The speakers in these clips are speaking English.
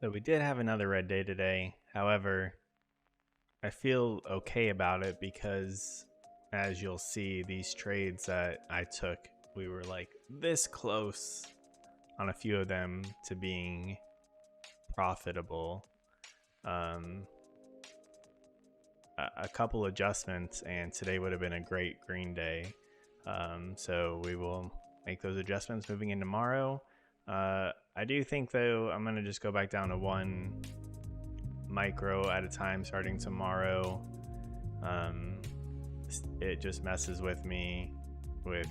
So we did have another red day today. However, I feel okay about it because, as you'll see, these trades that I took, we were like this close on a few of them to being profitable. A couple adjustments, and today would have been a great green day. So we will make those adjustments moving in tomorrow. I do think, though, I'm going to just go back down to one micro at a time starting tomorrow. It just messes with me with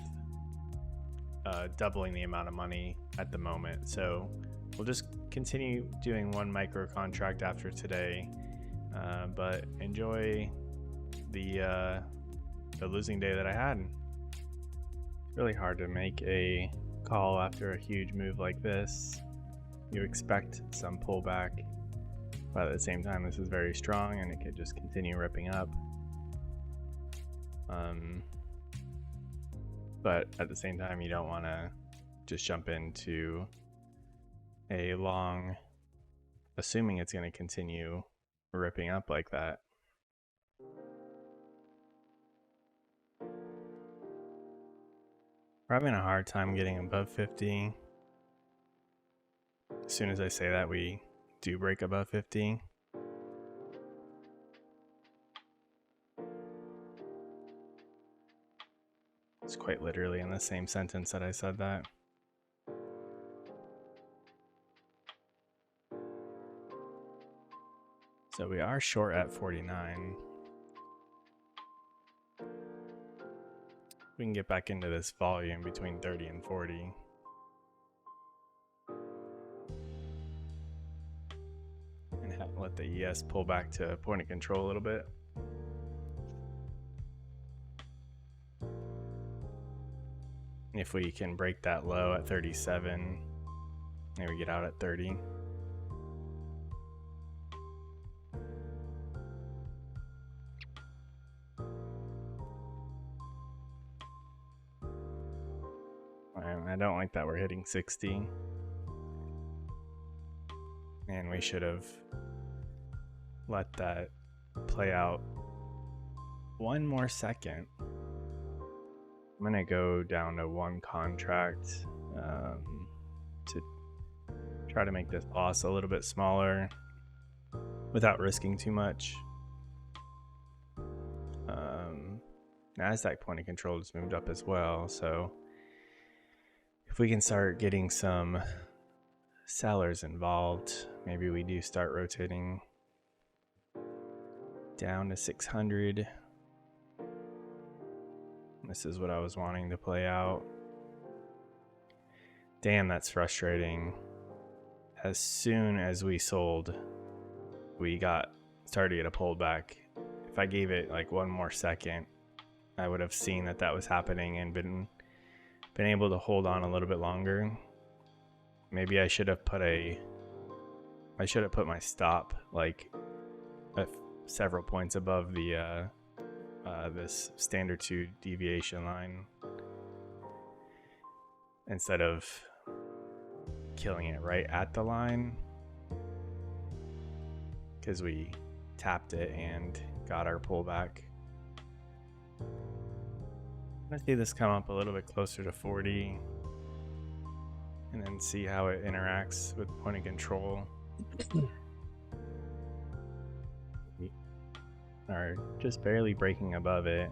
doubling the amount of money at the moment. So we'll just continue doing one micro contract after today. But enjoy the losing day that I had. It's really hard to make a call after a huge move like this. You expect some pullback, but at the same time, this is very strong and it could just continue ripping up. But at the same time, you don't want to just jump into a long, assuming it's going to continue ripping up like that. We're having a hard time getting above 50. As soon as I say that, we do break above 50. It's quite literally in the same sentence that I said that. So we are short at 49. We can get back into this volume between 30 and 40. And let the ES pull back to point of control a little bit. If we can break that low at 37, maybe get out at 30. I don't like that we're hitting 60. And we should have let that play out one more second. I'm gonna go down to one contract to try to make this loss a little bit smaller without risking too much. NASDAQ point of control just moved up as well, so if we can start getting some sellers involved, maybe we do start rotating down to 600. This is what I was wanting to play out. Damn, that's frustrating. As soon as we sold, we started to get a pullback. If I gave it like one more second, I would have seen that that was happening and been able to hold on a little bit longer. Maybe I should have put my stop like several points above the this standard 2 deviation line instead of killing it right at the line, because we tapped it and got our pullback. I'm gonna see this come up a little bit closer to 40 and then see how it interacts with point of control. We are just barely breaking above it.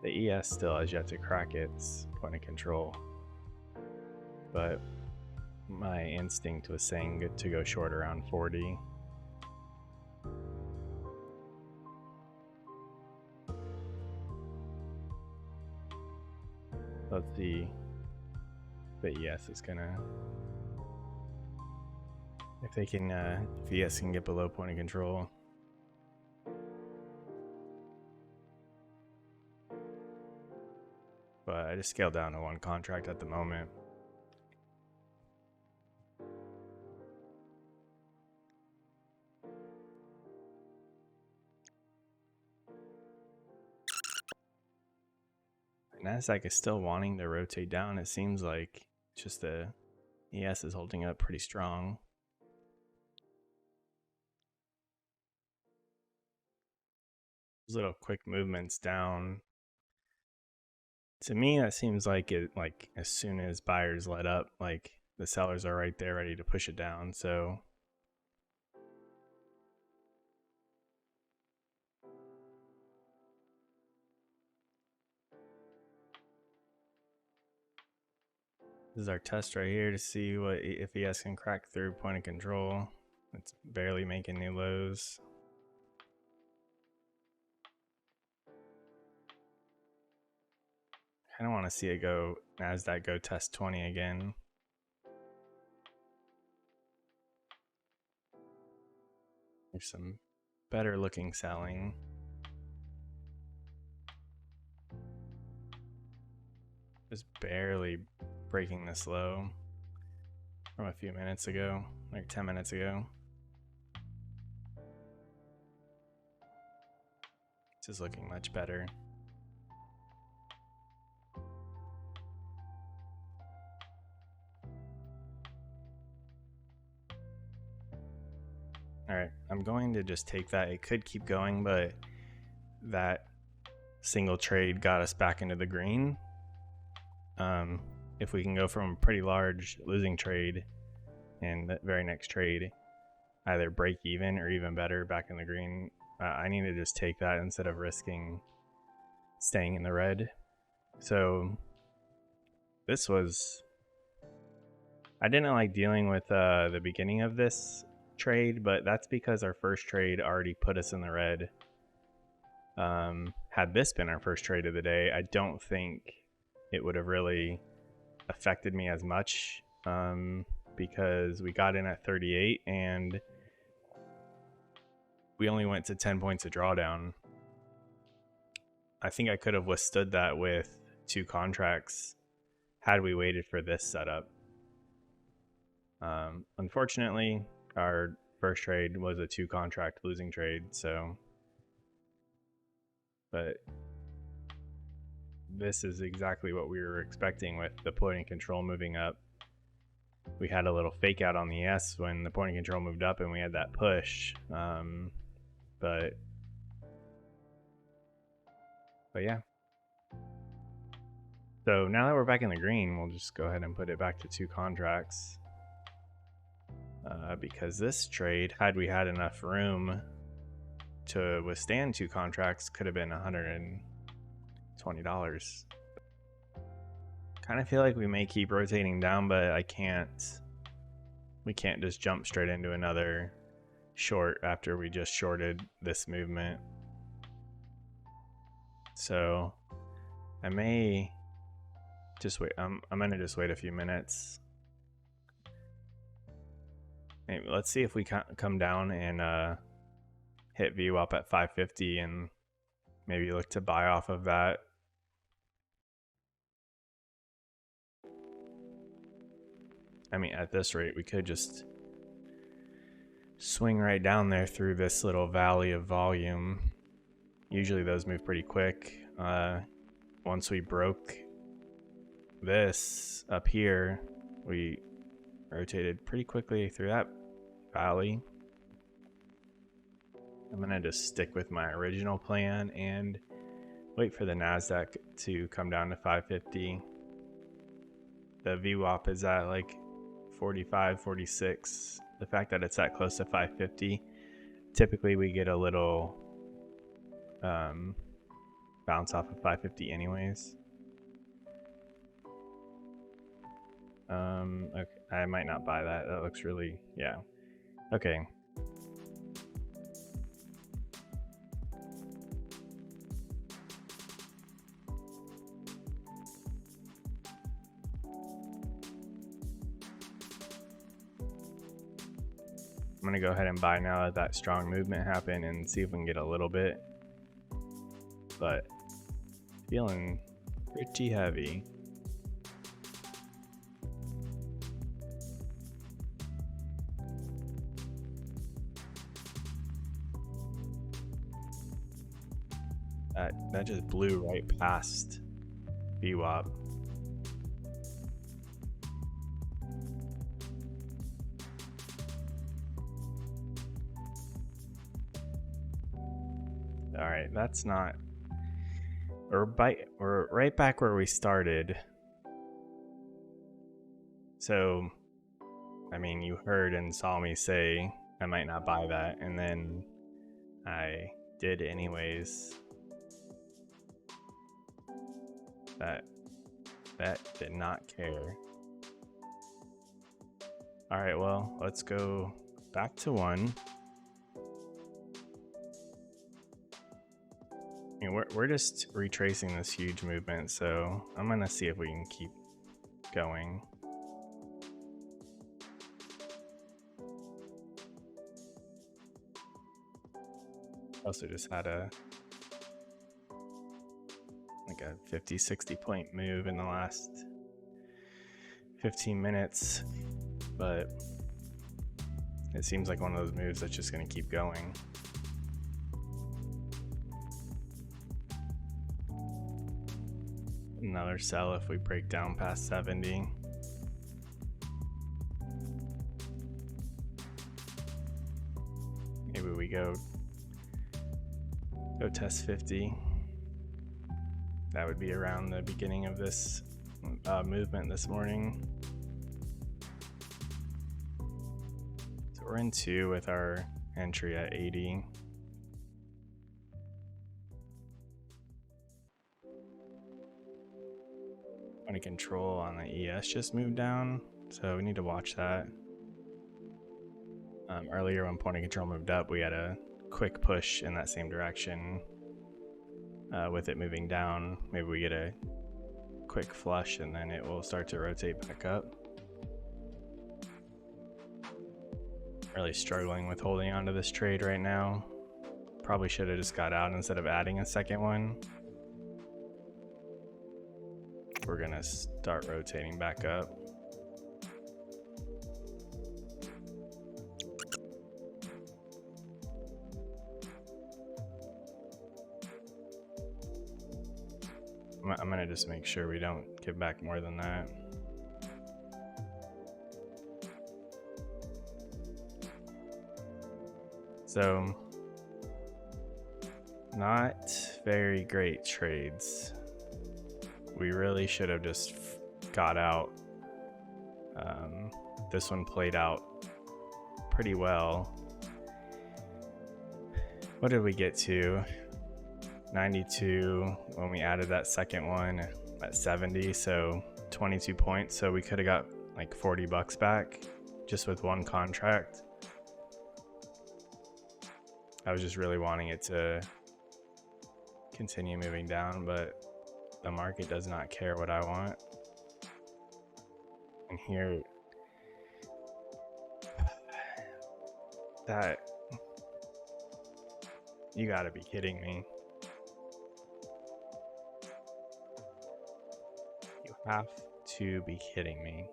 The ES still has yet to crack its point of control, but my instinct was saying good to go short around 40. Let's see if the ES is gonna, if ES can get below point of control. But I just scaled down to one contract at the moment. NASDAQ is still wanting to rotate down. It seems like it's just a ES is holding up pretty strong. Those little quick movements down. To me, that seems like it. Like as soon as buyers let up, like the sellers are right there ready to push it down. So this is our test right here to see what if ES can crack through point of control. It's barely making new lows. I don't want to see it go NASDAQ go test 20 again. There's some better looking selling. Just barely breaking this low from a few minutes ago, like 10 minutes ago. This is looking much better. All right, I'm going to just take that. It could keep going, but that single trade got us back into the green. If we can go from a pretty large losing trade and the very next trade, either break even or even better back in the green, I need to just take that instead of risking staying in the red. So this was, I didn't like dealing with the beginning of this trade, but that's because our first trade already put us in the red. Had this been our first trade of the day, I don't think it would have really affected me as much, because we got in at 38 and we only went to 10 points of drawdown. I think I could have withstood that with 2 contracts had we waited for this setup. Unfortunately, our first trade was a 2 contract losing trade, so, but this is exactly what we were expecting with the point of control moving up. We had a little fake out on the S when the point of control moved up and we had that push. But yeah. So now that we're back in the green, we'll just go ahead and put it back to 2 contracts. Because this trade, had we had enough room to withstand 2 contracts, could have been $120. Kind of feel like we may keep rotating down, but we can't just jump straight into another short after we just shorted this movement. So I may just wait. I'm gonna just wait a few minutes. Maybe, let's see if we come down and hit VWAP at 550 and maybe look to buy off of that. I mean, at this rate, we could just swing right down there through this little valley of volume. Usually those move pretty quick. Once we broke this up here, we rotated pretty quickly through that valley. I'm gonna just stick with my original plan and wait for the NASDAQ to come down to 550. The VWAP is at like 45, 46. The fact that it's that close to 550, typically we get a little bounce off of 550 anyways. Okay, I might not buy that. That looks really, yeah. Okay. I'm gonna go ahead and buy now that that strong movement happened and see if we can get a little bit, but feeling pretty heavy. That just blew right past VWAP. All right, that's not. We're right back where we started. So, I mean, you heard and saw me say I might not buy that, and then I did anyways. That did not care. All right, well, let's go back to 1. I mean, we're just retracing this huge movement, so I'm gonna see if we can keep going. Also just had a 50-60 point move in the last 15 minutes, but it seems like one of those moves that's just going to keep going. Another sell if we break down past 70. Maybe we go test 50. That would be around the beginning of this movement this morning. So we're in 2 with our entry at 80. Point of control on the ES just moved down, so we need to watch that. Earlier when point of control moved up, we had a quick push in that same direction. With it moving down, maybe we get a quick flush and then it will start to rotate back up. Really struggling with holding onto this trade right now. Probably should have just got out instead of adding a second one. We're gonna start rotating back up. I'm gonna just make sure we don't give back more than that. So, not very great trades. We really should have just got out. This one played out pretty well. What did we get to? 92 when we added that second one at 70, so 22 points. So we could have got like $40 back just with one contract. I was just really wanting it to continue moving down, but the market does not care what I want. And here, that, you gotta be kidding me. You have to be kidding me.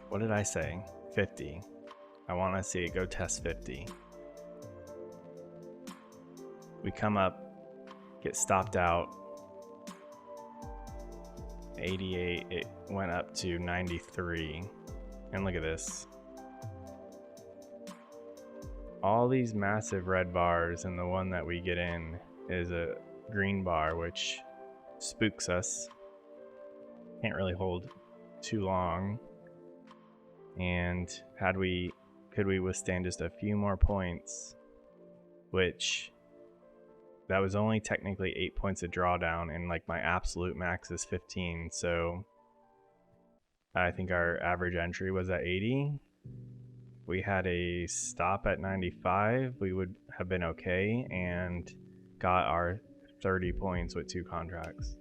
What did I say? 50. I want to see it go test 50. We come up, get stopped out. 88, it went up to 93. And look at this. All these massive red bars, and the one that we get in is a green bar, which spooks us. Can't really hold too long. And could we withstand just a few more points, which that was only technically 8 points of drawdown, and like my absolute max is 15. So I think our average entry was at 80. We had a stop at 95. We would have been okay and got our 30 points with 2 contracts.